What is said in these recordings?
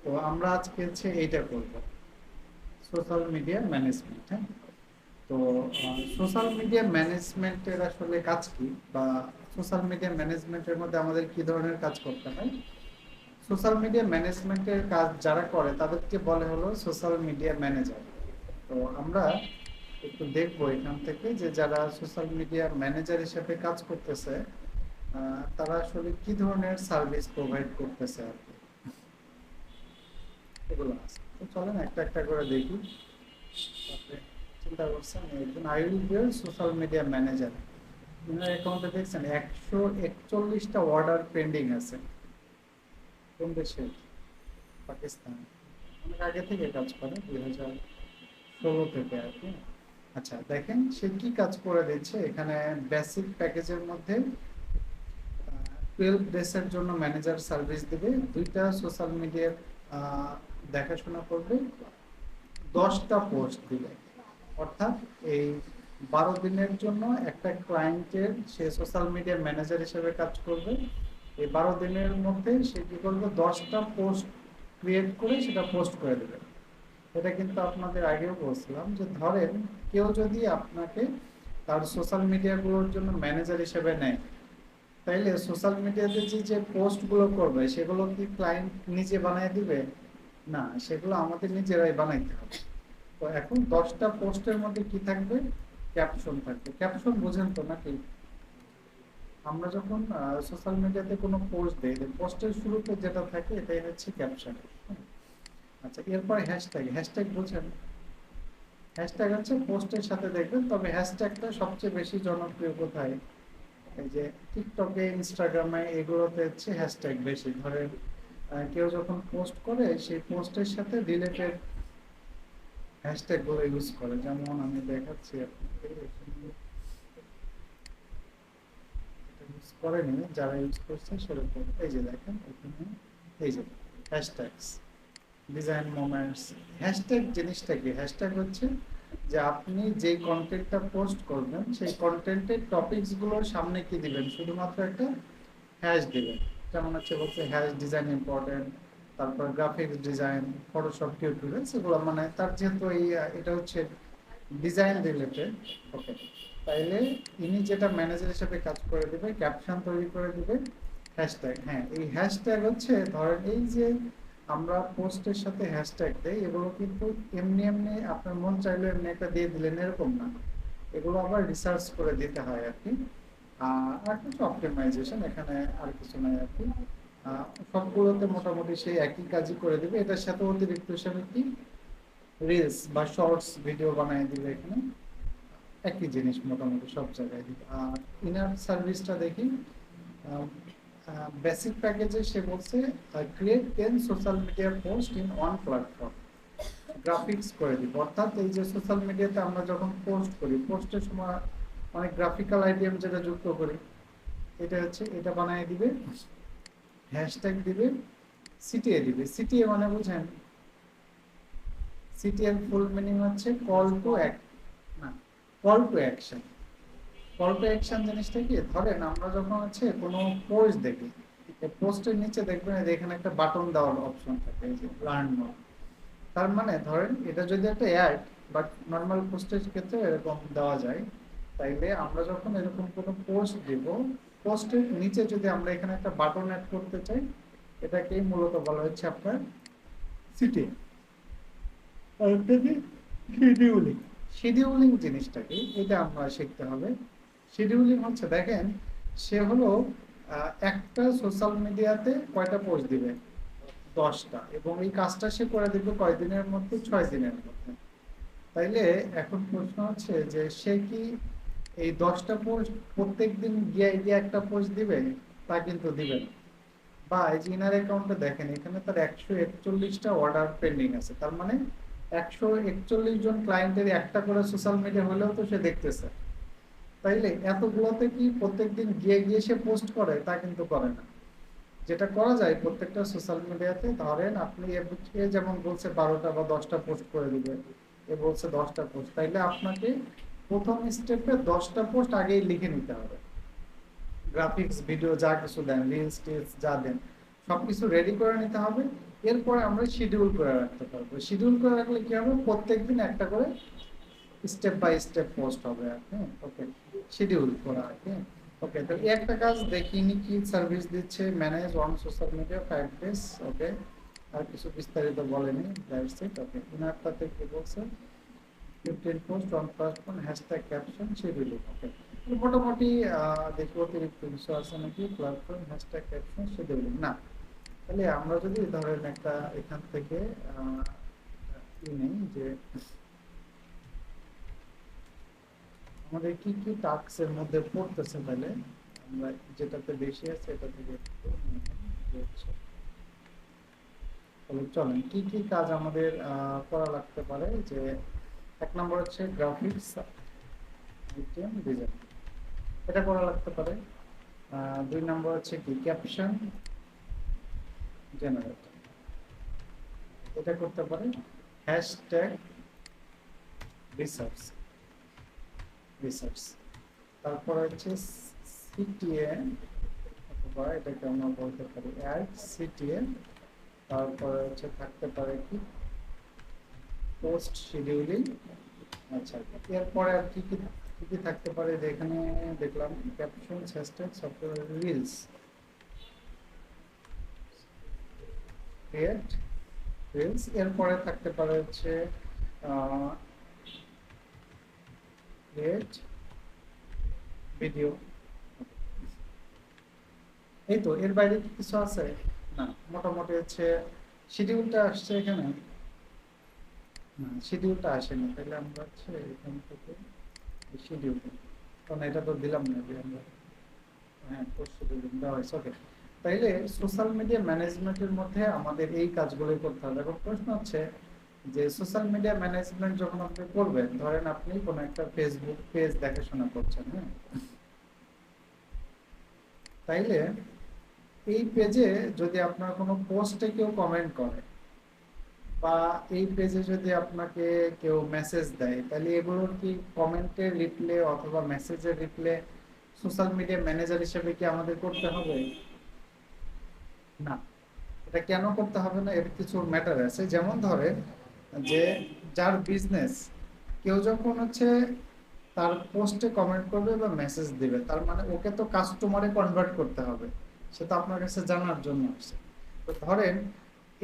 তো আমরা আজকে হচ্ছে এইটা করব, সোশ্যাল মিডিয়া ম্যানেজমেন্ট। হ্যাঁ, তো সোশ্যাল মিডিয়া ম্যানেজমেন্টের আসলে কাজ কি, বা সোশ্যাল মিডিয়া ম্যানেজমেন্টের মধ্যে আমাদের কি ধরনের কাজ করতে হয়। সোশ্যাল মিডিয়া ম্যানেজমেন্টের কাজ যারা করে তাদেরকে বলে হলো সোশ্যাল মিডিয়া ম্যানেজার। তো আমরা একটু দেখবো এখান থেকে যে যারা সোশ্যাল মিডিয়া ম্যানেজার হিসেবে কাজ করতেছে তারা আসলে কি ধরনের সার্ভিস প্রোভাইড করতেছে আর কি, এগুলো আছে। তো চলেন একটা একটা করে দেখি। তারপরে চিন্তা করছেন একজন I will be social media manager, আপনার অ্যাকাউন্টে দেখছেন 141টা অর্ডার পেন্ডিং আছে। কোন দেশে? পাকিস্তান। অনেক আগে থেকে কাজ করে, 2016 থেকে আর কি। আচ্ছা দেখেন সে কি কাজ করে দিচ্ছে এখানে। বেসিক প্যাকেজের মধ্যে 12 ডেজের জন্য ম্যানেজার সার্ভিস দিবে, দুইটা সোশ্যাল মিডিয়ার দেখাশোনা করবে, 10টা পোস্ট দিবে। অর্থাৎ এই 12 দিনের জন্য একটা ক্লায়েন্টের সে সোশ্যাল মিডিয়া ম্যানেজার হিসেবে কাজ করবে। এই 12 দিনের মধ্যে সে কি করবে, 10টা পোস্ট ক্রিয়েট করে সেটা পোস্ট করে দেবে। এটা কিন্তু আপনাদের আগেও বলছিলাম যে ধরেন কেউ যদি আপনাকে তার সোশ্যাল মিডিয়াগুলোর জন্য ম্যানেজার হিসেবে নেয়, তাইলে সোশ্যাল মিডিয়াতে যে যে পোস্টগুলো করবে সেগুলো কি ক্লায়েন্ট নিজে বানিয়ে দিবে? না, সেগুলো আমাদের নিজেরাই বানাইতে হবে। তো এখন 10টা পোস্টের মধ্যে কি থাকবে? ক্যাপশন থাকবে। ক্যাপশন বোঝেন তো নাকি? আমরা যখন সোশ্যাল মিডিয়াতে কোনো পোস্ট দিই, পোস্টের শুরুতে যেটা থাকে এটাই হচ্ছে ক্যাপশন। আচ্ছা, এরপর হ্যাশট্যাগ। হ্যাশট্যাগ বোঝেন? হ্যাশট্যাগ হচ্ছে পোস্টের সাথে দেখবেন, তবে হ্যাশট্যাগটা সবচেয়ে বেশি জনপ্রিয় কোথায়? এই যে টিকটকে, ইনস্টাগ্রামে, এগুলোতে হচ্ছে হ্যাশট্যাগ বেশি। ধরেন কেউ যখন পোস্ট করে সেই পোস্টের সাথে রিলেটেড হ্যাশট্যাগ গুলো ইউজ করে। যেমন আমি দেখাচ্ছি আপনাকে, ইউজ করেনি, যারা ইউজ করছে সেরকম। এই যে দেখেন এখানে, এই যে হ্যাশট্যাগস, ডিজাইন মোমেন্টস। হ্যাশট্যাগ জিনিসটা কি? হ্যাশট্যাগ হচ্ছে যে আপনি যে কন্টেন্টটা পোস্ট করবেন সেই কন্টেন্টের টপিকস গুলোর সামনে কি দিবেন, শুধুমাত্র একটা হ্যাশ দিবেন। যেমন হচ্ছে বলছে হ্যাশ ডিজাইন ইম্পর্টেন্ট, তারপর গ্রাফিক্স ডিজাইন, ফটোশপ টিউটোরিয়ালস, এগুলো মানে তার যেহেতু এই এটা হচ্ছে ডিজাইন রিলেটেড। ওকে, তাইলে ইনি যেটা ম্যানেজার হিসেবে কাজ করে দিবে, ক্যাপশন তৈরি করে দিবে, হ্যাশট্যাগ। হ্যাঁ, এই হ্যাশট্যাগ হচ্ছে ধরেন এই যে আমরা পোস্টের সাথে হ্যাশট্যাগ দেই, এগুলো কিন্তু এমনি এমনি আপনার মন চাইলে এমনি একটা দিয়ে দিলেন এরকম না, এগুলো আবার রিসার্চ করে দিতে হয় আর কি। আর কিছু অপটিমাইজেশন, এখানে আর কিছু নাই আর কি। সবগুলোতে মোটামুটি সেই একই কাজই করে দিবে। এটার সাথে অতিরিক্ত হিসাবে কি রিলস বা শর্টস ভিডিও বানিয়ে দিবে এখানে, একই জিনিস মোটামুটি সব জায়গায় দিবে। আর ইনার সার্ভিসটা দেখি, বেসিক প্যাকেজে সে বলছে create 10 social media post in one platform, graphics করে দিব। অর্থাৎ এই যে সোশ্যাল মিডিয়াতে আমরা যখন পোস্ট করি, পোস্টের সময় অনেক গ্রাফিক্যাল আইটেম যেটা যুক্ত করি, এটা হচ্ছে এটা বানিয়ে দিবে, হ্যাশট্যাগ দিবে, সিটিএ দিবে। সিটিএ মানে বুঝেন? সিটিএর ফুল মিনিং হচ্ছে কল টু না, call to action. Call to action জিনিসটা কি? ধরেন আমরা যখন হচ্ছে কোনো পোস্ট দেখি, পোস্টের নিচে দেখবেন যে এখানে একটা বাটন দেওয়ার অপশন থাকে, এই যে লার্ন মোর। তার মানে ধরেন এটা যদি একটা অ্যাড, বাট নর্মাল পোস্টের ক্ষেত্রে এরকম দেওয়া যায়। তাইলে আমরা যখন এরকম কোনো পোস্ট দিব, পোস্টের নিচে যদি আমরা এখানে একটা বাটন অ্যাড করতে চাই, এটাকেই মূলত বলা হচ্ছে আপনার সিটি। শিডিউলিং। শিডিউলিং জিনিসটা কি এটা আমরা শিখতে হবে। শিডিউলিং হচ্ছে দেখেন, সে হলো একটা সোশ্যাল মিডিয়াতে কয়টা পোস্ট দিবে, 10টা, এবং এই কাজটা সে করে দিবে কয়দিনের মধ্যে, 6 দিনের মধ্যে। তাইলে এখন প্রশ্ন হচ্ছে যে সে কি এই 10টা পোস্ট প্রত্যেক দিন গিয়ে গিয়ে একটা পোস্ট দিবে? তা কিন্তু দিবে না। বা এই যে ইনার অ্যাকাউন্টে দেখেন এখানে তার 141টা অর্ডার পেন্ডিং আছে, তার মানে 141 জন ক্লায়েন্টের একটা করে সোশ্যাল মিডিয়া হলেও তো সে দেখতেছে। তাইলে এতগুলোতে কি প্রত্যেকদিন গিয়ে গিয়ে সে পোস্ট করে? তা কিন্তু করে না। যেটা করা যায় প্রত্যেকটা সোশ্যাল মিডিয়াতে, ধরেন আপনি এ যেমন বলছে 12টা বা 10টা পোস্ট করে দিবে, এ বলছে 10টা পোস্ট, তাইলে আপনাকে প্রথম স্টেপে 10টা পোস্ট আগেই লিখে নিতে হবে। গ্রাফিক্স, ভিডিও যা কিছু দেন, রিলস টিলস যা দেন, সবকিছু রেডি করে নিতে হবে। এরপরে আমরা শিডিউল করে রাখতে পারবো। শিডিউল করে রাখলে কি হবে, প্রত্যেকদিন একটা করে স্টেপ বাই স্টেপ পোস্ট হবে। হ্যাঁ, ওকে, শিডিউল করা। হ্যাঁ, ওকে, তো এই একটা কাজ দেখিনি কি সার্ভিস দিচ্ছে, manage on social media 5 days. Okay, আর কিছু বিস্তারিত বলেনি, দ্যাটস ইট। ওকে, ইনারটাতে কি বলছে, 15 post on platform hashtag caption scheduling. Okay, মোটামুটি দেখি অতিরিক্ত কিছু আছে নাকি, প্ল্যাটফর্ম হ্যাশট্যাগ ক্যাপশন শিডিউলিং না। তাহলে আমরা যদি ধরেন একটা এখান থেকে নেই যে আমাদের কি কি টাস্ক এর মধ্যে পড়তেছে, তাহলে আমরা যেটাতে বেশি আছে এটা থেকে একটু দেখছি। তাহলে চলেন কি কি কাজ আমাদের করা লাগতে পারে। যে এক নম্বর হচ্ছে গ্রাফিক্স আইটেম ডিজাইন, এটা করা লাগতে পারে। দুই নম্বর হচ্ছে কি ক্যাপশন জেনারেট, এটা করতে পারে। হ্যাশট্যাগ রিসার্চ রিসার্চ, তারপর হচ্ছে সিটিএ, অথবা এটাকে আমরা বলতে পারি অ্যাড সিটিএ। তারপরে হচ্ছে থাকতে পারে কি পোস্ট শিডিউলিং। আচ্ছা, এরপরে আর কি কি কি কি থাকতে পারে, যে এখানে দেখলাম caption hashtag software reels create reels. এরপরে থাকতে পারে হচ্ছে ক্রিয়েট ভিডিও। এই তো, এর বাইরে কি কিছু আছে? না, মোটামুটি হচ্ছে শিডিউলটা আসছে এখানে। না, শিডিউলটা আসেনি, তাহলে আমরা হচ্ছে এখান থেকে শিডিউল, কারণ এটা তো দিলাম না যে আমরা, হ্যাঁ পোস্ট শিডিউলিং দেওয়া হয়েছে। ওকে, তাইলে সোশ্যাল মিডিয়া ম্যানেজমেন্টের মধ্যে আমাদের এই কাজগুলোই করতে হবে। এখন প্রশ্ন হচ্ছে যে সোশ্যাল মিডিয়া ম্যানেজমেন্ট যখন আপনি করবেন, ধরেন আপনি কোনো একটা ফেসবুক পেজ দেখাশোনা করছেন, হ্যাঁ, তাইলে এই পেজে যদি আপনার কোনো পোস্টে কেউ কমেন্ট করে, বা এই পেজে যদি আপনাকে কেউ মেসেজ দেয়, তাহলে এগুলোর কি কমেন্টের রিপ্লে অথবা মেসেজের রিপ্লে সোশ্যাল মিডিয়া ম্যানেজার হিসেবে কি আমাদের করতে হবে? না। এটা কেন করতে হবে না, এর কিছু ম্যাটার আছে। যেমন ধরেন যে যার বিজনেস, কেউ যখন হচ্ছে তার পোস্টে কমেন্ট করবে বা মেসেজ দিবে, তার মানে ওকে তো কাস্টমারে কনভার্ট করতে হবে, সে তো আপনার কাছে জানার জন্য আসছে। তো ধরেন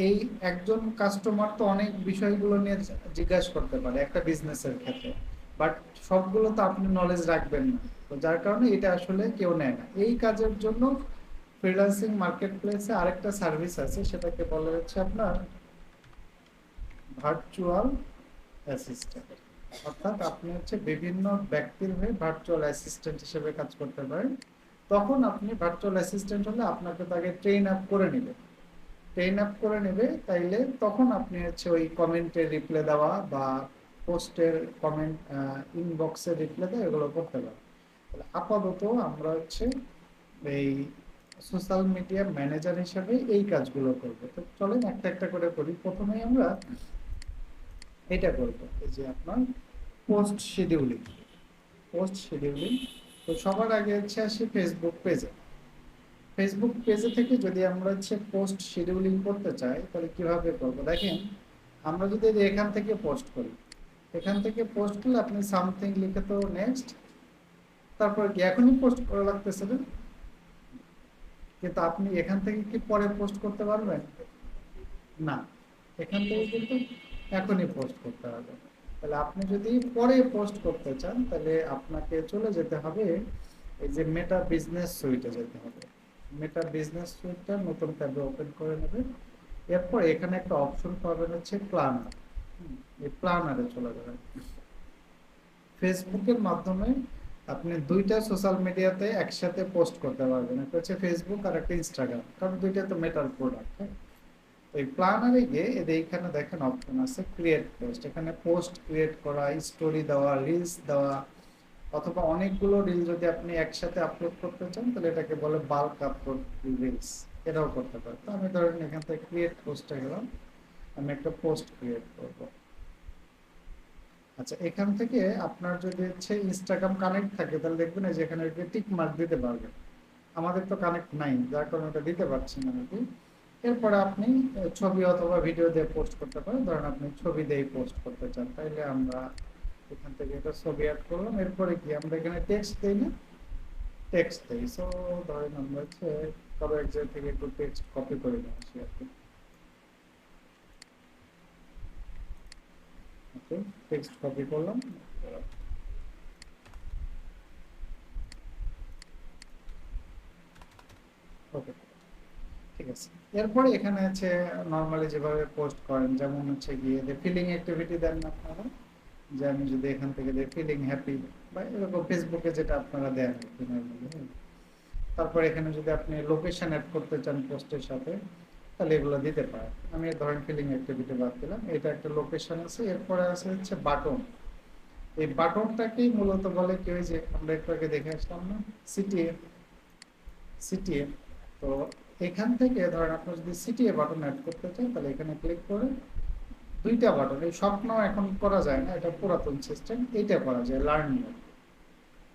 এই একজন কাস্টমার তো অনেক বিষয়গুলো নিয়ে জিজ্ঞাসা করতে পারে একটা বিজনেসের ক্ষেত্রে, বাট সবগুলো তো আপনি নলেজ রাখবেন না। তো যার কারণে এটা আসলে কেউ নেয় না। এই কাজের জন্য ফ্রিল্যান্সিং মার্কেট প্লেসে আরেকটা সার্ভিস আছে, সেটাকে বলা হচ্ছে আপনার ভার্চুয়াল অ্যাসিস্ট্যান্ট। অর্থাৎ আপনি হচ্ছে বিভিন্ন ব্যক্তির হয়ে ভার্চুয়াল অ্যাসিস্ট্যান্ট হিসেবে কাজ করতে পারেন। তখন আপনি ভার্চুয়াল অ্যাসিস্ট্যান্ট হলে আপনাকে তাকে ট্রেন আপ করে নেবে, তাইলে তখন আপনি হচ্ছে ওই কমেন্টের রিপ্লাই দেওয়া বা পোস্টের কমেন্ট ইনবক্সের রিপ্লাই দেওয়া এগুলো করতে পারেন। আপাতত আমরা হচ্ছে এই সোশ্যাল মিডিয়া ম্যানেজার হিসেবে এই কাজগুলো করবো। তো চলেন একটা একটা করে করি। প্রথমেই আমরা এটা করবো, এই যে আপনার পোস্ট শিডিউলিং। তো সবার আগে হচ্ছে আসি ফেসবুক পেজে। ফেসবুক পেজে থেকে যদি আমরা হচ্ছে পোস্ট শিডিউলিং করতে চাই, তাহলে কিভাবে করব দেখেন। আমরা যদি এখান থেকে পোস্ট করি, এখান থেকে পোস্ট করলে আপনি সামথিং লিখে তো নেক্সট, তারপর কি এখনই পোস্ট করা লাগতেছে না, কিন্তু আপনি এখান থেকে কি পরে পোস্ট করতে পারবেন না, এখান থেকে কিন্তু এখনই পোস্ট করতে হবে। তাহলে আপনি যদি পরে পোস্ট করতে চান, তাহলে আপনাকে চলে যেতে হবে এই যে মেটা বিজনেস সুইটে যেতে হবে। মেটা বিজনেস সুইটটা নতুন ট্যাবে ওপেন করে নেবেন। এরপর এখানে একটা অপশন পাবেন হচ্ছে প্ল্যানার। এই প্ল্যানারে চলে যাবেন। ফেসবুকের মাধ্যমে আপনি দুইটা সোশ্যাল মিডিয়াতে একসাথে পোস্ট করতে পারবেন, একটা হচ্ছে ফেসবুক আর একটা ইনস্টাগ্রাম, কারণ দুইটা তো মেটার প্রোডাক্ট। ওই প্ল্যানারে গিয়ে এদের এইখানে দেখেন অপশন আছে ক্রিয়েট পোস্ট। এখানে পোস্ট ক্রিয়েট করা, স্টোরি দেওয়া, রিলস দেওয়া, অথবা অনেকগুলো রিল যদি আপনি একসাথে আপলোড করতে চান, তাহলে এটাকে বলে বাল্ক আপলোড রিলস, এটাও করতে পারেন। তো আমি ধরেন এখান থেকে ক্রিয়েট পোস্টে গেলাম, আমি একটা পোস্ট ক্রিয়েট করব। আচ্ছা, এখান থেকে আপনার যদি হচ্ছে ইনস্টাগ্রাম কানেক্ট থাকে, তাহলে দেখবেন যে এখানে টিক মার্ক দিতে পারবেন। আমাদের তো কানেক্ট নাই, যার কারণে এটা দিতে পারছি না নাকি। এরপরে আপনি ছবি অথবা ভিডিও দিয়ে পোস্ট করতে পারেন। ধরেন আপনি ছবি দিয়ে পোস্ট করতে চান, তাইলে আমরা এখান থেকে এটা ছবি অ্যাড করলাম। এরপরে কি আমরা এখানে টেক্সট দিই না, টেক্সট দেই। সো ধরেন আমরা হচ্ছে কারো এক জায়গা থেকে একটু টেক্সট কপি করে নিয়ে আসি আর কি। ওকে, টেক্সট কপি করলাম। ওকে, ঠিক আছে। এরপরে এখানে হচ্ছে নর্মালি যেভাবে পোস্ট করেন, যেমন হচ্ছে গিয়ে যে ফিলিং অ্যাক্টিভিটি দেন না আপনারা, যে আমি যদি এখান থেকে যে ফিলিং হ্যাপি বা এরকম ফেসবুকে যেটা আপনারা দেন আর কি নর্মালি। তারপর এখানে যদি আপনি লোকেশন অ্যাড করতে চান পোস্টের সাথে, তাহলে এগুলো দিতে পারেন। আমি ধরেন ফিলিং অ্যাক্টিভিটি বাদ দিলাম, এটা একটা লোকেশন আছে। এরপরে আছে হচ্ছে বাটন। এই বাটনটাকেই মূলত বলে কি, ওই যে আমরা একটু আগে দেখে আসলাম না, সিটিএফ। সিটিএফ, তো এখান থেকে ধরেন আপনি যদি সিটিএ বাটন অ্যাড করতে চান, তাহলে এখানে ক্লিক করে দুইটা বাটন, এই স্বপ্ন এখন করা যায় না, এটা পুরাতন সিস্টেম, এইটা করা যায় লার্ন মোড।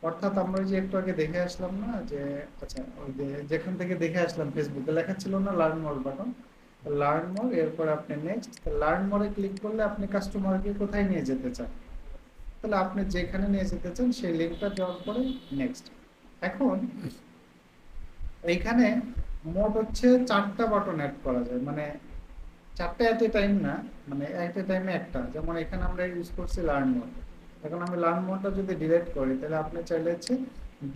অর্থাৎ আমরা যে একটু আগে দেখে আসলাম না যে, আচ্ছা ওই যে যেখান থেকে দেখে আসলাম ফেসবুকে লেখা ছিল না learn more button, learn more, এরপর আপনি নেক্সট, লার্ন মোরে ক্লিক করলে আপনি কাস্টমারকে কোথায় নিয়ে যেতে চান, তাহলে আপনি যেখানে নিয়ে যেতে চান সেই লিঙ্কটা দেওয়ার পরে নেক্সট। এখন এইখানে মোট হচ্ছে 4টা বাটন অ্যাড করা যায়, মানে 4টা এট এ টাইম না, মানে এট এ টাইমে একটা। যেমন এখানে আমরা ইউজ করছি লার্ন মোড। এখন আমি লার্ন মোডটা যদি ডিলিট করি, তাহলে আপনি চাইলে হচ্ছে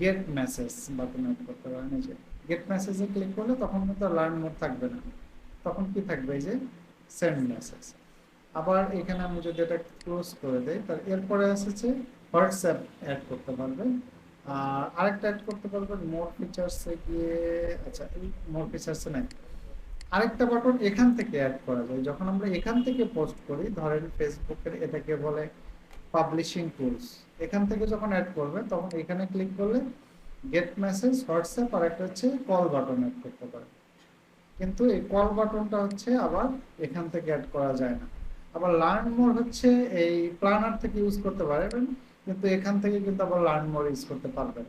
গেট মেসেজ বাটন অ্যাড করতে পারেন। এই যে গেট মেসেজে ক্লিক করলে তখন কিন্তু লার্ন মোড থাকবে না, তখন কি থাকবে, এই যে সেন্ড মেসেজ। আবার এখানে আমি যদি এটা ক্লোজ করে দেই, তাহলে এরপরে এসেছে হোয়াটসঅ্যাপ অ্যাড করতে পারবেন। আর আরেকটা অ্যাড করতে পারবেন মোর ফিচার্সে গিয়ে, আচ্ছা এই মোর ফিচার্সে নাই, আরেকটা বাটন এখান থেকে অ্যাড করা যায়। যখন আমরা এখান থেকে পোস্ট করি, ধরেন ফেসবুকের এটাকে বলে পাবলিশিং টুলস, এখান থেকে যখন অ্যাড করবেন তখন এখানে ক্লিক করলে গেট মেসেজ, হোয়াটসঅ্যাপ আর একটা হচ্ছে কল বাটন অ্যাড করতে পারেন। কিন্তু এই কল বাটনটা হচ্ছে আবার এখান থেকে অ্যাড করা যায় না। আবার লার্ন মোর হচ্ছে এই প্ল্যানার থেকে ইউজ করতে পারবেন, কিন্তু এখান থেকে কিন্তু আবার লার্ন মোর ইউজ করতে পারবেন।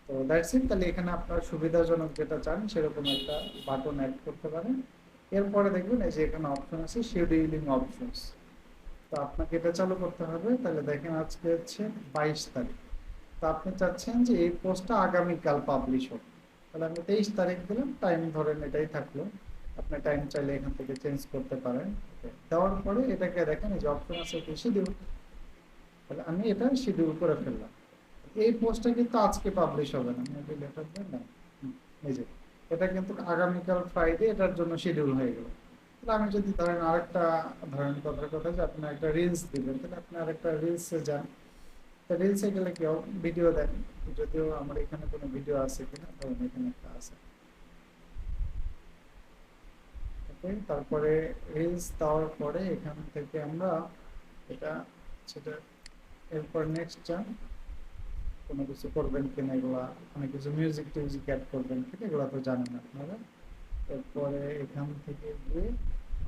তো দ্যাটস ইট। তাহলে এখানে আপনার সুবিধাজনক যেটা চান সেরকম একটা বাটন অ্যাড করতে পারেন। এরপরে দেখবেন এই যে এখানে অপশন আছে শিডিউলিং অপশনস, তো আপনাকে এটা চালু করতে হবে। তাহলে দেখেন আজকে হচ্ছে 22 তারিখ, তো আপনি চাচ্ছেন যে এই পোস্টটা আগামীকাল পাবলিশ হোক, তাহলে আমি 23 তারিখ দিলাম, টাইম ধরেন এটাই থাকলো। আপনি টাইম চাইলে এখান থেকে চেঞ্জ করতে পারেন। দেওয়ার পরে এটাকে দেখেন এই যে অপশন আছে শিডিউল, তাহলে আমি এটা শিডিউল করে ফেললাম। এই পোস্টটা কিন্তু আজকে পাবলিশ হবে না, মেবি লেটার দেন না, এই যে এটা কিন্তু আগামীকাল ফ্রাইডে এটার জন্য শিডিউল হয়ে গেল। তাহলে আমি যদি ধরেন আরেকটা, ধরেন কথার কথা যে আপনি একটা রিলস দিবেন, তাহলে আপনি আরেকটা রিলসে যান। তো রিলসে গেলে কেউ ভিডিও দেন, যদিও আমার এখানে কোনো ভিডিও আছে কিনা, ধরেন এখানে একটা আছে। ওকে, তারপরে রিলস দেওয়ার পরে এখান থেকে আমরা এটা সেটা, এরপর নেক্সট যান, কোনো কিছু করবেন কিনা এগুলা, অনেক কিছু মিউজিক টিউজিক অ্যাড করবেন কিনা এগুলো তো জানেন আপনারা। এরপরে এখান থেকে গিয়ে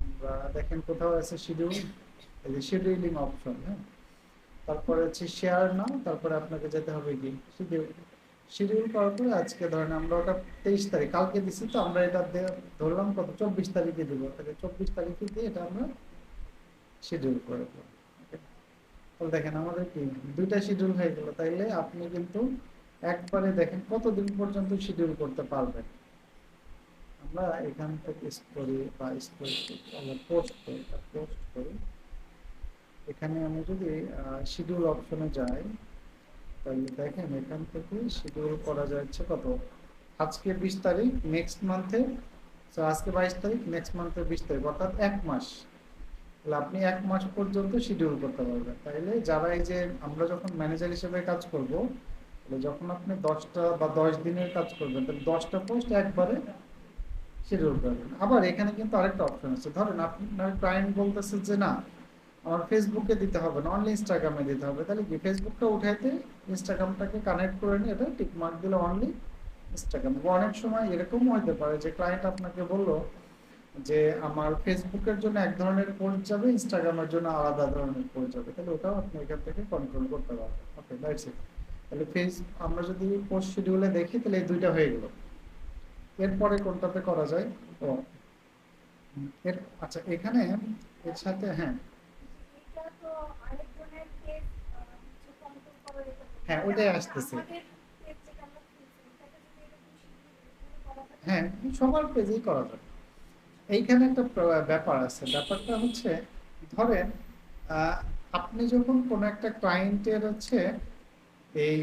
আমরা দেখেন কোথাও আছে শিডিউল, এই যে শিডিউলিং অপশন, হ্যাঁ। তারপরে হচ্ছে শেয়ার নাও, তারপরে আপনাকে যেতে হবে কি শিডিউল। শিডিউল করার পরে আজকে ধরেন আমরা ওটা 23 তারিখ কালকে দিচ্ছি, তো আমরা এটা ধরলাম কত 24 তারিখে দিব, তাহলে 24 তারিখে দিয়ে এটা আমরা শিডিউল করে দেবো। তাহলে দেখেন আমাদের কি দুইটা শিডিউল হয়ে গেল। তাইলে আপনি কিন্তু একবারে দেখেন কতদিন পর্যন্ত শিডিউল করতে পারবেন। আমরা এখান থেকে স্টোরি বা স্টোরি পোস্ট করি, পোস্ট করি। এখানে আমি যদি শিডিউল অপশনে যাই, তাহলে দেখেন এখান থেকে শিডিউল করা যাচ্ছে কত, আজকে 20 তারিখ, নেক্সট মান্থে, আজকে 22 তারিখ, নেক্সট মান্থের 20 তারিখ, অর্থাৎ 1 মাস। তাহলে আপনি 1 মাস পর্যন্ত শিডিউল করতে পারবেন। তাইলে যারা এই যে আমরা যখন ম্যানেজার হিসেবে কাজ করব, তাহলে যখন আপনি 10টা বা 10 দিনের কাজ করবেন, তাহলে 10টা পোস্ট একবারে শিডিউল করবেন। আবার এখানে কিন্তু আরেকটা অপশন আছে, ধরেন আপনার ক্লায়েন্ট বলতেছে যে না আমার ফেসবুকে দিতে হবে না, অনলি ইনস্টাগ্রামে দিতে হবে, তাহলে কি ফেসবুকটা উঠাইতে ইনস্টাগ্রামটাকে কানেক্ট করে নিয়ে এটা টিক মার্ক দিলে অনলি ইনস্টাগ্রাম। অনেক সময় এরকমও হতে পারে যে ক্লায়েন্ট আপনাকে বললো যে আমার ফেসবুকের জন্য এক ধরনের পোস্ট যাবে, ইনস্টাগ্রামের জন্য আলাদা ধরনের পোস্ট যাবে, তাহলে ওটাও আপনি এখান থেকে কন্ট্রোল করতে পারবেন। ওকে, দ্যাটস ইট। তাহলে আমরা যদি পোস্ট শিডিউলে দেখি, তাহলে এই দুইটা হয়ে গেল। এরপরে কোনটাতে করা যায়? ও এর আচ্ছা, এখানে এর সাথে হ্যাঁ হ্যাঁ ওইটাই আসতেছে। হ্যাঁ, সবার পেজেই করা যাবে। এইখানে একটা ব্যাপার আছে, ব্যাপারটা হচ্ছে ধরেন আহ, আপনি যখন কোনো একটা ক্লায়েন্টের হচ্ছে এই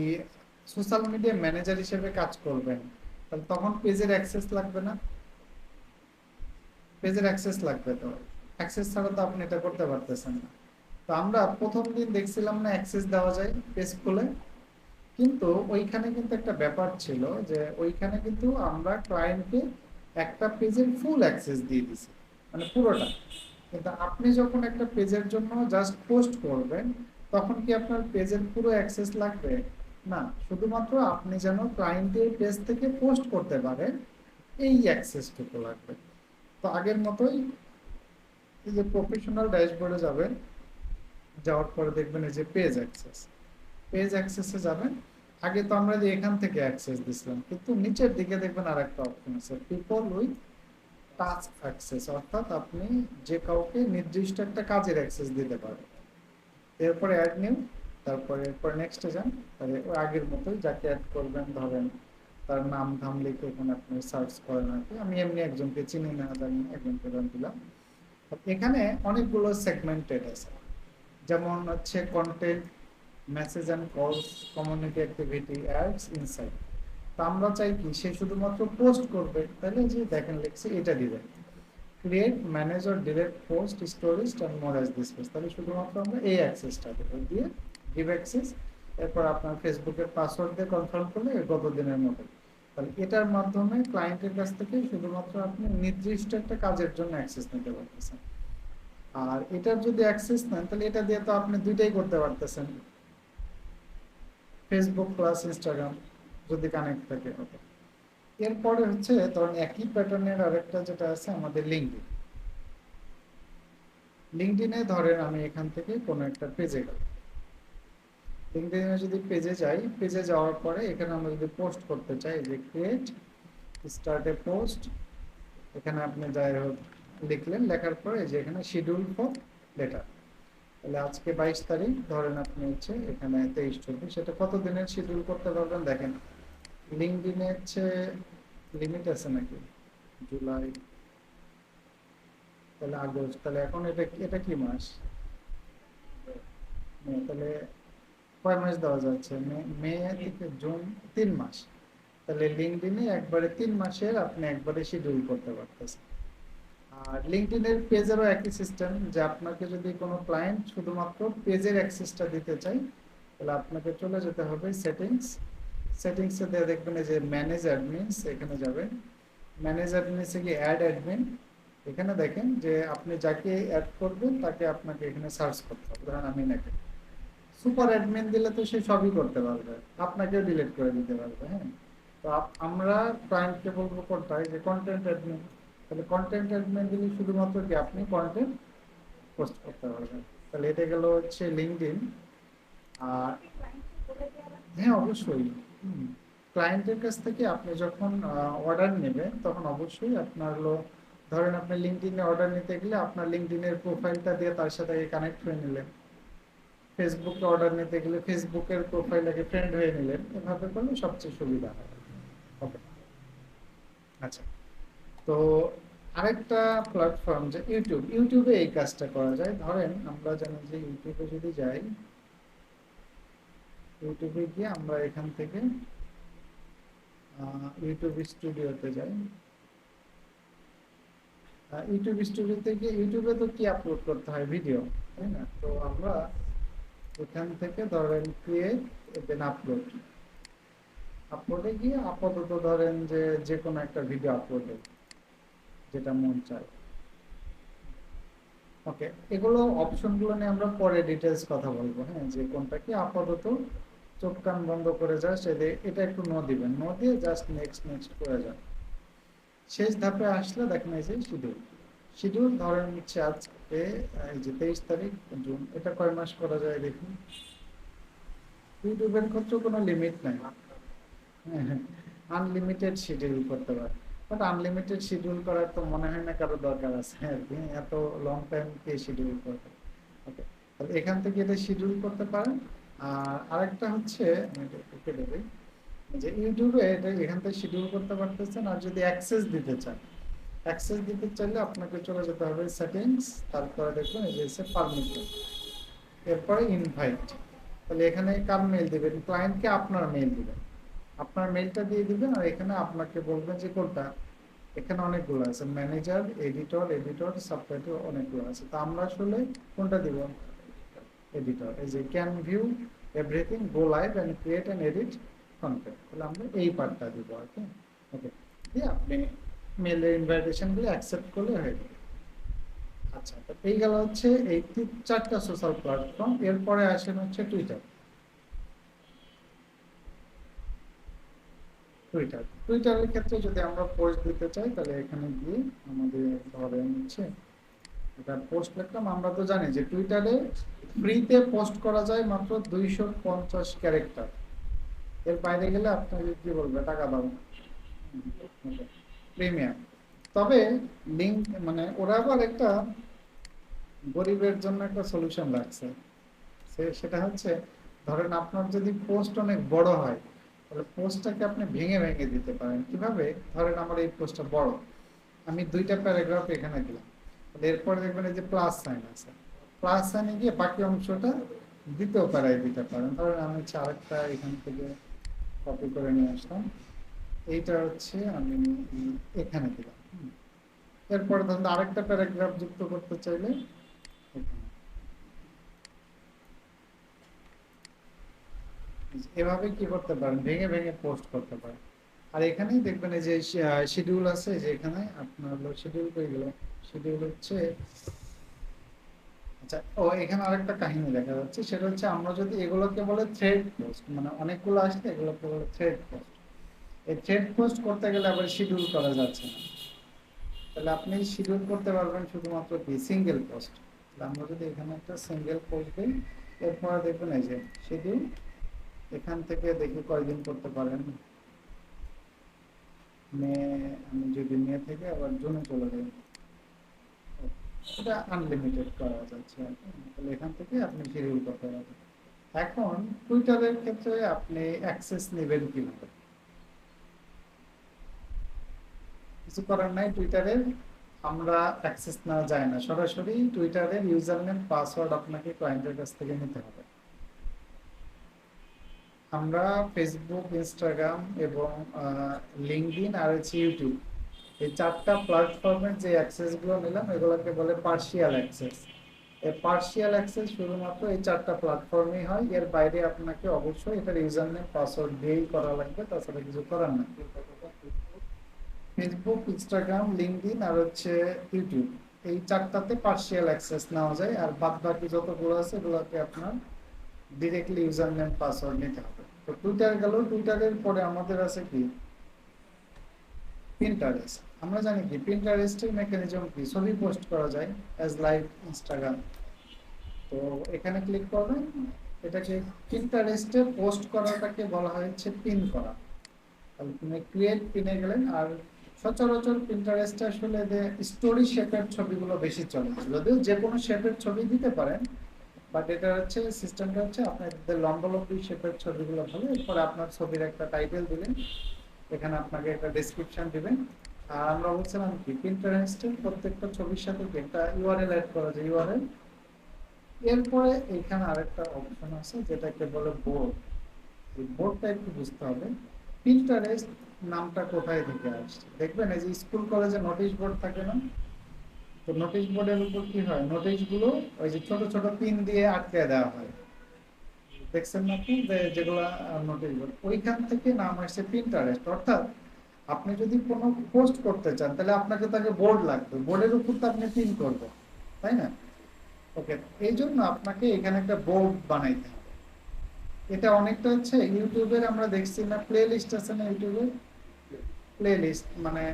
সোশ্যাল মিডিয়া ম্যানেজার হিসেবে কাজ করবেন, তাহলে তখন পেজের অ্যাক্সেস লাগবে না? পেজের অ্যাক্সেস লাগবে, তো অ্যাক্সেস ছাড়া তো আপনি এটা করতে পারতেছেন না। তো আমরা প্রথম দিন দেখছিলাম না অ্যাক্সেস দেওয়া যায় পেজ খুলে, কিন্তু ওইখানে কিন্তু একটা ব্যাপার ছিল যে ওইখানে কিন্তু আমরা ক্লায়েন্টকে একটা পেজের ফুল অ্যাক্সেস দিয়ে দিছি, মানে পুরোটা। কিন্তু আপনি যখন একটা পেজের জন্য জাস্ট পোস্ট করবেন, তখন কি আপনার পেজের পুরো অ্যাক্সেস লাগবে? না, শুধুমাত্র আপনি যেন ক্লায়েন্টের পেজ থেকে পোস্ট করতে পারেন এই অ্যাক্সেসটুকু লাগবে। তো আগের মতোই এই যে প্রফেশনাল ড্যাশবোর্ডে যাবেন, যাওয়ার পরে দেখবেন এই যে পেজ অ্যাক্সেস, পেজ অ্যাক্সেসে যাবেন। আগে তো আমরা যে এখান থেকে অ্যাক্সেস দিছিলাম, কিন্তু নিচের দিকে দেখবেন আরেকটা অপশন আছে, পিপল উইথ টাস্ক অ্যাক্সেস, অর্থাৎ আপনি যে কাউকে নির্দিষ্ট একটা কাজের অ্যাক্সেস দিতে পারেন। এরপরে অ্যাড নিউ, তারপরে এরপর নেক্সটে যান। তাহলে ওই আগের মতোই যাকে অ্যাড করবেন ধরেন তার নাম ধাম লিখে এখানে আপনি সার্চ করেন আর কি। আমি এমনি একজনকে চিনি না জানি, একজনকে নাম দিলাম। এখানে অনেকগুলো সেগমেন্টেড আছে, যেমন হচ্ছে কন্টেন্ট, মেসেজ অ্যান্ড কলস, কমিউনিটি অ্যাক্টিভিটি, অ্যাডস, ইনসাইট। তো আমরা চাই কি সে শুধুমাত্র পোস্ট করবে, তাহলে যে দেখেন লিখছে এটা দিবেন, create, manage or delete post, stories and more as this page. তাহলে শুধুমাত্র আমরা এই অ্যাক্সেসটা দেবো, দিয়ে গিভ অ্যাক্সেস। এরপর আপনার ফেসবুকের পাসওয়ার্ড দিয়ে কনফার্ম করলে গত দিনের মতো। তাহলে এটার মাধ্যমে ক্লায়েন্টের কাছ থেকে শুধুমাত্র আপনি নির্দিষ্ট একটা কাজের জন্য অ্যাক্সেস নিতে পারতেছেন। আর এটার যদি অ্যাক্সেস নেন, তাহলে এটা দিয়ে তো আপনি দুইটাই করতে পারতেছেন, ফেসবুক প্লাস ইনস্টাগ্রাম যদি কানেক্ট থাকে। ওকে, এরপরে হচ্ছে ধরুন একই প্যাটার্নের আরেকটা যেটা আছে আমাদের লিঙ্কডইন। লিঙ্কডইনে ধরেন আমি এখান থেকে কোনো একটা পেজে গেলাম, লিঙ্কডইনে যদি পেজে যাই, পেজে যাওয়ার পরে এখানে আমরা যদি পোস্ট করতে চাই, যে ক্রিয়েট, স্টার্ট এ পোস্ট, এখানে আপনি যাই হোক লিখলেন, লেখার পরে যে এখানে শিডিউল ফর লেটার। তাহলে আজকে 22 তারিখ, ধরেন আপনি হচ্ছে এখানে 23 চলবে, সেটা কত দিনের শিডিউল করতে পারবেন দেখেন। লিঙ্কডইনে হচ্ছে লিমিট আছে নাকি? জুলাই, তাহলে আগস্ট, তাহলে এখন এটা এটা কি মাস? মে, তাহলে কয় মাস দেওয়া যাচ্ছে? মে, মে থেকে জুন, 3 মাস। তাহলে লিঙ্কডইনে একবারে 3 মাসের আপনি একবারে শিডিউল করতে পারতেছেন। আর লিঙ্কডইনের পেজেরও একই সিস্টেম, যে আপনাকে যদি কোনো ক্লায়েন্ট শুধুমাত্র পেজের অ্যাক্সেসটা দিতে চাই, তাহলে আপনাকে চলে যেতে হবে সেটিংস। সেটিংসে দিয়ে দেখবেন এই যে ম্যানেজ অ্যাডমিনস, এখানে যাবেন। ম্যানেজ অ্যাডমিনসে গিয়ে অ্যাড অ্যাডমিন, এখানে দেখেন যে আপনি যাকে অ্যাড করবেন তাকে আপনাকে এখানে সার্চ করতে হবে। ধরেন আমি নাকি সুপার অ্যাডমিন দিলে তো সে সবই করতে পারবে, আপনাকেও ডিলিট করে দিতে পারবে। হ্যাঁ, তো আমরা ক্লায়েন্টকে বলবো কোনটা, যে কন্টেন্ট অ্যাডমিন। তাহলে কন্টেন্ট অ্যাডমিন দিলে শুধুমাত্র কি আপনি কন্টেন্ট পোস্ট করতে পারবেন। তাহলে এটা গেল হচ্ছে লিঙ্কডইন। আর হ্যাঁ অবশ্যই, ক্লায়েন্টের কাছ থেকে আপনি যখন অর্ডার নেবেন, তখন অবশ্যই আপনার হলো, ধরেন আপনি লিঙ্কডইনে অর্ডার নিতে গেলে আপনার লিঙ্কডইনের প্রোফাইলটা দিয়ে তার সাথে কানেক্ট হয়ে নিলেন, ফেসবুকে অর্ডার নিতে গেলে ফেসবুকের প্রোফাইলটাকে ফ্রেন্ড হয়ে নিলেন, এভাবে করলে সবচেয়ে সুবিধা হয়। ওকে, আচ্ছা। তো আরেকটা প্ল্যাটফর্ম যে ইউটিউব, ইউটিউবে এই কাজটা করা যায়। ধরেন আমরা জানি যে ইউটিউবে যদি যাই, ইউটিউবে গিয়ে আমরা এখান থেকে ইউটিউব স্টুডিওতে যাই। ইউটিউব স্টুডিওতে গিয়ে ইউটিউবে তো কি আপলোড করতে হয়? ভিডিও, তাই না? তো আমরা এখান থেকে ধরেন ক্রিয়েট, দেন আপলোড, আপলোডে গিয়ে আপাতত ধরেন যে যে কোনো একটা ভিডিও আপলোড, যেটা মন চায়। ওকে, এগুলো অপশনগুলো নিয়ে আমরা পরে ডিটেলস কথা বলবো। হ্যাঁ, যে কোনটা কি, আপাতত চোখ কান বন্ধ করে জাস্ট এটা একটু নো দিবেন, নো দিয়ে জাস্ট নেক্সট নেক্সট করে যান। শেষ ধাপে আসলে দেখেন এই যে শিডিউল, শিডিউল ধরেন হচ্ছে আজকে এই যে 23 তারিখ জুন, এটা কয় মাস করা যায় দেখুন। ইউটিউবের ক্ষেত্রে কোনো লিমিট নাই, হ্যাঁ হ্যাঁ, আনলিমিটেড শিডিউল করতে পারে। বাট আনলিমিটেড শিডিউল করার তো মনে হয় না কারো দরকার আছে আর কি, এত লং টাইম কে শিডিউল করবে। ওকে, তাহলে এখান থেকে এটা শিডিউল করতে পারেন। আর আরেকটা হচ্ছে আমি এটা একটু কেটে দিই, যে ইউটিউবে এটা এখান থেকে শিডিউল করতে পারতেছেন। আর যদি অ্যাক্সেস দিতে চান, অ্যাক্সেস দিতে চাইলে আপনাকে চলে যেতে হবে সেটিংস, তারপরে দেখবেন এই যে পারমিশন, এরপরে ইনভাইট। তাহলে এখানে কার মেইল দিবেন, ক্লায়েন্টকে আপনার মেইল দিবেন, আপনার মেইলটা দিয়ে দিবেন। আর এখানে আপনাকে বলবেন যে কোনটা, এখানে অনেকগুলো আছে, ম্যানেজার, এডিটর সাবটাইটেল, অনেকগুলো আছে। তো আমরা আসলে কোনটা দিব, এডিটর। এই যে can view everything, go live and create and edit content, তাহলে আমরা এই পার্টটা দিব আর কি। ওকে, দিয়ে আপনি মেলের ইনভাইটেশনগুলো অ্যাকসেপ্ট করলে হয়ে যাবে। আচ্ছা, তো এই গেল হচ্ছে এই চারটা সোশ্যাল প্ল্যাটফর্ম। এরপরে আসেন হচ্ছে টুইটার। টুইটারের ক্ষেত্রে যদি আমরা পোস্ট দিতে চাই, তাহলে এখানে গিয়ে আমাদের ধরেন হচ্ছে এটা পোস্ট লিখলাম। আমরা তো জানি যে টুইটারে ফ্রিতে পোস্ট করা যায় মাত্র 250 ক্যারেক্টার, এর বাইরে গেলে আপনাকে কি বলবে, টাকা দাও, প্রিমিয়াম। তবে লিঙ্ক মানে ওরা আবার একটা গরিবের জন্য একটা সলিউশন রাখছে, সেটা হচ্ছে ধরেন আপনার যদি পোস্ট অনেক বড় হয়, তাহলে পোস্টটাকে আপনি ভেঙে ভেঙে দিতে পারেন। কিভাবে, ধরেন আমার এই পোস্টটা বড়, আমি 2টা প্যারাগ্রাফ এখানে দিলাম, তাহলে এরপরে দেখবেন এই যে প্লাস সাইন আছে, প্লাস সাইনে গিয়ে বাকি অংশটা দ্বিতীয় প্যারায় দিতে পারেন। ধরেন আমি হচ্ছে আরেকটা এখান থেকে কপি করে নিয়ে আসলাম, এইটা হচ্ছে আমি এখানে দিলাম। এরপরে ধরুন আরেকটা প্যারাগ্রাফ যুক্ত করতে চাইলে এখানে, এভাবে কি করতে পারেন, ভেঙে ভেঙে পোস্ট করতে পারেন। আর এখানেই দেখবেন এই যে শিডিউল আছে, যে এখানে আপনার শিডিউল করে গেল, শিডিউল হচ্ছে, আচ্ছা ও এখানে আরেকটা কাহিনী দেখা যাচ্ছে, সেটা হচ্ছে আমরা যদি এগুলোকে বলে থ্রেড পোস্ট, মানে অনেকগুলো আসলে এগুলোকে বলে থ্রেড পোস্ট। এই থ্রেড পোস্ট করতে গেলে আবার শিডিউল করা যাচ্ছে না, তাহলে আপনি শিডিউল করতে পারবেন শুধুমাত্র কি সিঙ্গেল পোস্ট। তাহলে আমরা যদি এখানে একটা সিঙ্গেল পোস্ট দিই, এরপরে দেখবেন এই যে শিডিউল, এখান থেকে দেখি কয়দিন করতে পারেন। মে, আমি যদি মে থেকে আবার জুনে চলে যাই, এটা আনলিমিটেড করা যাচ্ছে আর কি। তাহলে এখান থেকে আপনি শিডিউল করতে পারবেন। এখন টুইটারের ক্ষেত্রে আপনি অ্যাক্সেস নেবেন কিভাবে, কিছু করার নাই। টুইটারের আমরা অ্যাক্সেস নেওয়া যায় না, সরাসরি টুইটারের ইউজার নেম পাসওয়ার্ড আপনাকে ক্লায়েন্টের কাছ থেকে নিতে হবে। আমরা ফেসবুক, ইনস্টাগ্রাম এবং লিঙ্কডইন আর হচ্ছে ইউটিউব, এই 4টা প্ল্যাটফর্মের যে অ্যাক্সেসগুলো নিলাম, এগুলোকে বলে পার্শিয়াল অ্যাক্সেস। এই পার্শিয়াল অ্যাক্সেস শুধুমাত্র এই 4টা প্ল্যাটফর্মেই হয়, এর বাইরে আপনাকে অবশ্যই এটার ইউজার নেম পাসওয়ার্ড দিয়েই করা লাগবে, তাছাড়া কিছু করার না। ফেসবুক, ইনস্টাগ্রাম, লিঙ্কডইন আর হচ্ছে ইউটিউব, এই 4টাতে পার্শিয়াল অ্যাক্সেস নেওয়া যায়। আর বাদ বাকি যতগুলো আছে এগুলোকে আপনার ডিরেক্টলি ইউজার নেম পাসওয়ার্ড নিতে হবে। তো টুইটার গেল, টুইটারের পরে আমাদের আছে কি, পিন্টারেস্ট। আমরা জানি কি পিন্টারেস্টের মেকানিজম কি, ছবি পোস্ট করা যায় অ্যাজ লাইভ ইনস্টাগ্রাম। তো এখানে ক্লিক করবেন, এটাকে পিন্টারেস্টে পোস্ট করাটাকে বলা হচ্ছে পিন করা। তাহলে তুমি ক্রিয়েট পিনে গেলেন। আর সচরাচর পিন্টারেস্টে আসলে যে স্টোরি শেপের ছবিগুলো বেশি চলে, যদিও যে কোনো শেপের ছবি দিতে পারেন, বাট এটা হচ্ছে সিস্টেমটা হচ্ছে আপনাদের লম্বালম্বি শেপের ছবিগুলো ভালো। এরপরে আপনার ছবির একটা টাইটেল দিলেন, এখানে আপনাকে একটা ডেসক্রিপশন দিবেন। আর আমরা বলছিলাম কি পিন্টারেস্টের প্রত্যেকটা ছবির সাথে একটা ইউআরএল অ্যাড করা যায়, ইউআরএল। এরপরে এখানে আরেকটা অপশন আছে যেটাকে বলে বোর্ড। এই বোর্ডটা একটু বুঝতে হবে, পিন্টারেস্ট নামটা কোথায় থেকে আসছে। দেখবেন এই যে স্কুল কলেজে নোটিশ বোর্ড থাকে না, তো নোটিশ বোর্ডের উপর কি হয়, নোটিশ গুলো ওই যে ছোট ছোট পিন দিয়ে আটকে দেওয়া হয়, দেখছেন না আপনি যেগুলো নোটিশ বোর্ড, ওইখান থেকে নাম আসছে পিন্টারেস্ট। অর্থাৎ আপনি যদি কোনো পোস্ট করতে চান, তাহলে আপনাকে তাকে বোর্ড লাগবে, বোর্ডের উপর তো আপনি পিন করবেন, তাই না? ওকে, এই জন্য আপনাকে এখানে একটা বোর্ড বানাইতে হবে। এটা অনেকটা হচ্ছে ইউটিউবের, আমরা দেখছি না প্লে লিস্ট আছে না ইউটিউবে, প্লে লিস্ট মানে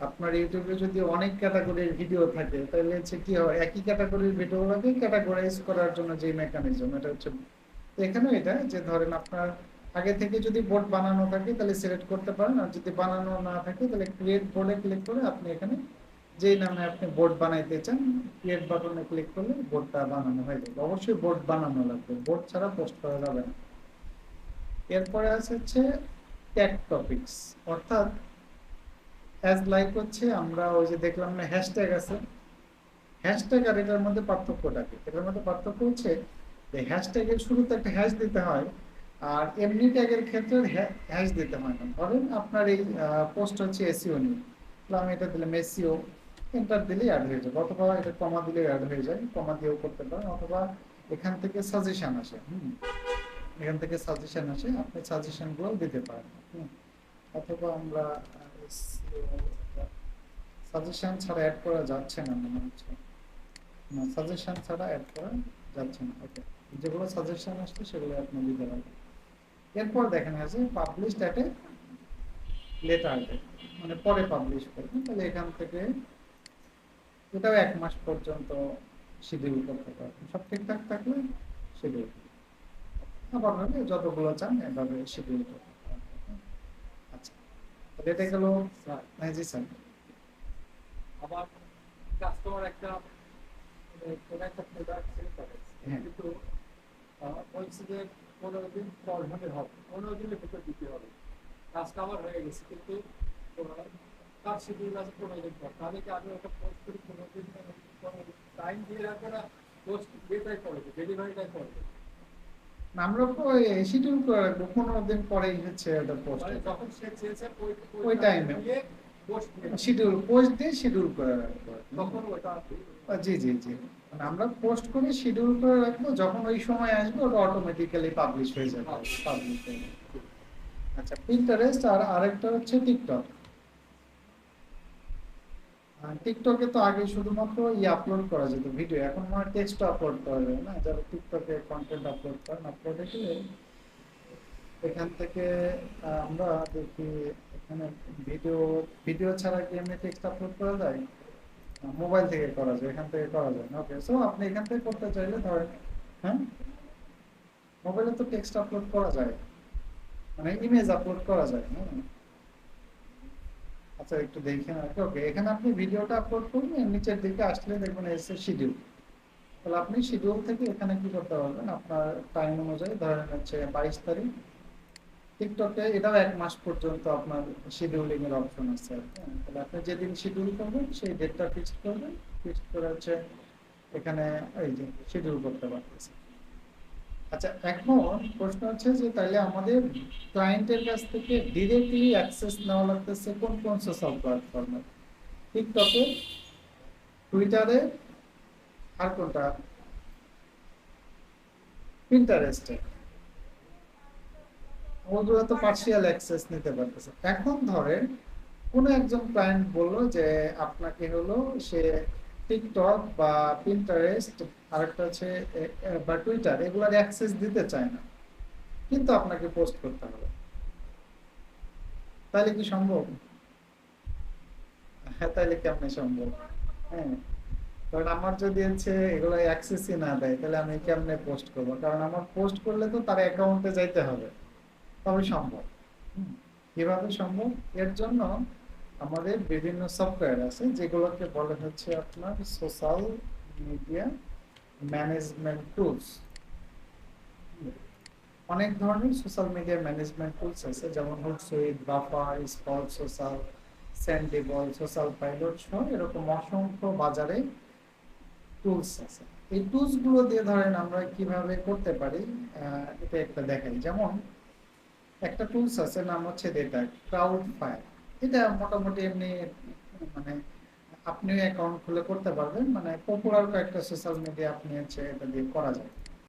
আপনার ইউটিউবে যদি অনেক ক্যাটাগরির ভিডিও থাকে, তাহলে হচ্ছে কি হয়, একই ক্যাটাগরির ভিডিওগুলোকে ক্যাটাগরাইজ করার জন্য যে মেকানিজম, এটা হচ্ছে। তো এখানে এটা যে ধরেন আপনার আগে থেকে যদি বোর্ড বানানো থাকে তাহলে সিলেক্ট করতে পারেন, আর যদি বানানো না থাকে তাহলে ক্রিয়েট বোর্ডে ক্লিক করে আপনি এখানে যেই নামে আপনি বোর্ড বানাইতে চান ক্রিয়েট বাটনে ক্লিক করলে বোর্ডটা বানানো হয়ে যাবে। অবশ্যই বোর্ড বানানো লাগবে, বোর্ড ছাড়া পোস্ট করা যাবে না। এরপরে আছে হচ্ছে ট্যাগ টপিকস, অর্থাৎ অ্যাজ লাইক হচ্ছে আমরা ওই যে দেখলাম না হ্যাশট্যাগ আছে, হ্যাশট্যাগ আর এটার মধ্যে পার্থক্যটা কি? এটার মধ্যে পার্থক্য হচ্ছে যে হ্যাশট্যাগের শুরুতে একটা হ্যাশ দিতে হয়, আর এমনি ট্যাগের ক্ষেত্রে হ্যাশ দিতে হয় না। ধরেন আপনার এই পোস্ট হচ্ছে এসইও নিয়ে, তাহলে আমি এটা দিলাম এসইও, এন্টার দিলেই অ্যাড হয়ে যাবে, অথবা এটা কমা দিলেই অ্যাড হয়ে যায়, কমা দিয়েও করতে পারেন, অথবা এখান থেকে সাজেশন আসে, এখান থেকে সাজেশন আসে, আপনি সাজেশনগুলো দিতে পারেন। অথবা আমরা সাজেশন ছাড়া অ্যাড করা যাচ্ছে না মনে হচ্ছে, না সাজেশন ছাড়া অ্যাড করা যাচ্ছে না। ওকে, যেগুলো সাজেশন আসছে সেগুলো আপনি দিতে পারবেন। এরপর দেখেন আছে published at a later date, মানে পরে পাবলিশ করবেন, তাহলে এখান থেকে এটাও 1 মাস পর্যন্ত শিডিউল করতে পারবেন, সব ঠিকঠাক থাকলে শিডিউল, আবার হলে যতগুলো চান এভাবে শিডিউল করতে পারবেন। আচ্ছা, তাহলে এটা গেল। হ্যাঁ জি স্যার। আবার কাস্টমার একটা কোনো একটা প্রোডাক্ট সেল করে, হ্যাঁ কিন্তু বলছে যে 15 দিন পর হলে হবে, 15 দিনের ভিতর দিতে হবে, কাজটা আমার হয়ে গেছে, কিন্তু তার শিডিউল আছে 15 দিন পর, তাহলে কি আমি ওটা পোস্ট করি 15 দিন টাইম দিয়ে রাখবো, না পোস্ট ইয়েটাই করবে, ডেলিভারিটাই করবে? আমরা শিডিউল করে রাখবো, 15 দিন পরেই হচ্ছে এটা পোস্ট মানে হবে, যখন সে চেয়েছে ওই টাইমে পোস্ট শিডিউল পোস্ট দিয়ে শিডিউল করে রাখবো। তখন ওটা জি জি জি, মানে আমরা পোস্ট করে শিডিউল করে রাখবো, যখন ওই সময় আসবে ওটা অটোমেটিক্যালি পাবলিশ হয়ে যাবে, পাবলিশ হয়ে যাবে। আচ্ছা, পিন্টারেস্ট আর আরেকটা হচ্ছে টিকটক। টিকটকে তো আগে শুধুমাত্র আপলোড করা যেত ভিডিও, এখন মনে টেক্সট আপলোড করা যায় না, যারা টিকটকে কন্টেন্ট আপলোড করেন, আপলোডে গেলে এখান থেকে আমরা দেখি এখানে ভিডিও, ভিডিও ছাড়া কি এমনি টেক্সট আপলোড করা যায়? মোবাইল থেকে করা যায়, এখান থেকে করা যায় না। ওকে, সো আপনি এখান থেকে করতে চাইলে ধরেন, হ্যাঁ মোবাইলে তো টেক্সট আপলোড করা যায়, মানে ইমেজ আপলোড করা যায়। হ্যাঁ আচ্ছা, একটু দেখেন আর কি। ওকে, এখানে আপনি ভিডিওটা আপলোড করবেন, নিচের দিকে আসলে দেখবেন এসে শিডিউল, তাহলে আপনি শিডিউল থেকে এখানে কি করতে পারবেন, আপনার টাইম অনুযায়ী ধরেন হচ্ছে 22 তারিখ, টিকটকে এটাও 1 মাস পর্যন্ত আপনার শিডিউলিং এর অপশন আছে। তাহলে আপনি যেদিন শিডিউল করবেন সেই ডেটটা ফিক্সড করবেন, ফিক্সড করে হচ্ছে এখানে এই যে শিডিউল করতে পারতেছে। আচ্ছা, এখন প্রশ্ন হচ্ছে যে তাহলে আমাদের ক্লায়েন্টের কাছ থেকে ডিরেক্টলি অ্যাক্সেস নেওয়া লাগতেছে কোন কোন সোশ্যাল প্ল্যাটফর্মে? টিকটকে, টুইটারে, আর কোনটা, পিন্টারেস্টে, ওগুলো তো পার্সিয়াল অ্যাক্সেস নিতে পারতেছে। এখন ধরেন কোনো একজন ক্লায়েন্ট বললো যে আপনাকে হলো সে টিকটক বা পিন্টারেস্ট আরেকটা হচ্ছে বা টুইটার এগুলার অ্যাক্সেস দিতে চায় না, কিন্তু আপনাকে পোস্ট করতে হবে, তাহলে কি সম্ভব? হ্যাঁ, তাহলে কেমনে সম্ভব? হ্যাঁ, কারণ আমার যদি হচ্ছে এগুলো অ্যাক্সেসই না দেয় তাহলে আমি কেমনে পোস্ট করবো? কারণ আমার পোস্ট করলে তো তার অ্যাকাউন্টে যাইতে হবে, তবে সম্ভব। কিভাবে সম্ভব? এর জন্য আমাদের বিভিন্ন সফটওয়্যার আছে যেগুলোকে বলে হচ্ছে আপনার সোশ্যাল মিডিয়া ম্যানেজমেন্ট টুলস। অনেক ধরনের সোশ্যাল মিডিয়া ম্যানেজমেন্ট টুলস আছে, যেমন Hootsuite, Buffer, Sprout Social, Sendible, Social Pilot সহ এরকম অসংখ্য বাজারে টুলস আছে। এই টুলস গুলো দিয়ে ধরেন আমরা কিভাবে করতে পারি এটা একটা দেখাই। যেমন একটা টুলস আছে, নাম হচ্ছে ডেটা ক্রাউড ফায়ার। এটা মোটামুটি এমনি মানে আপনিও অ্যাকাউন্ট খুলে করতে পারবেন, মানে পপুলার কয়েকটা সোশ্যাল মিডিয়া আপনি হচ্ছে এটা দিয়ে করা যায়।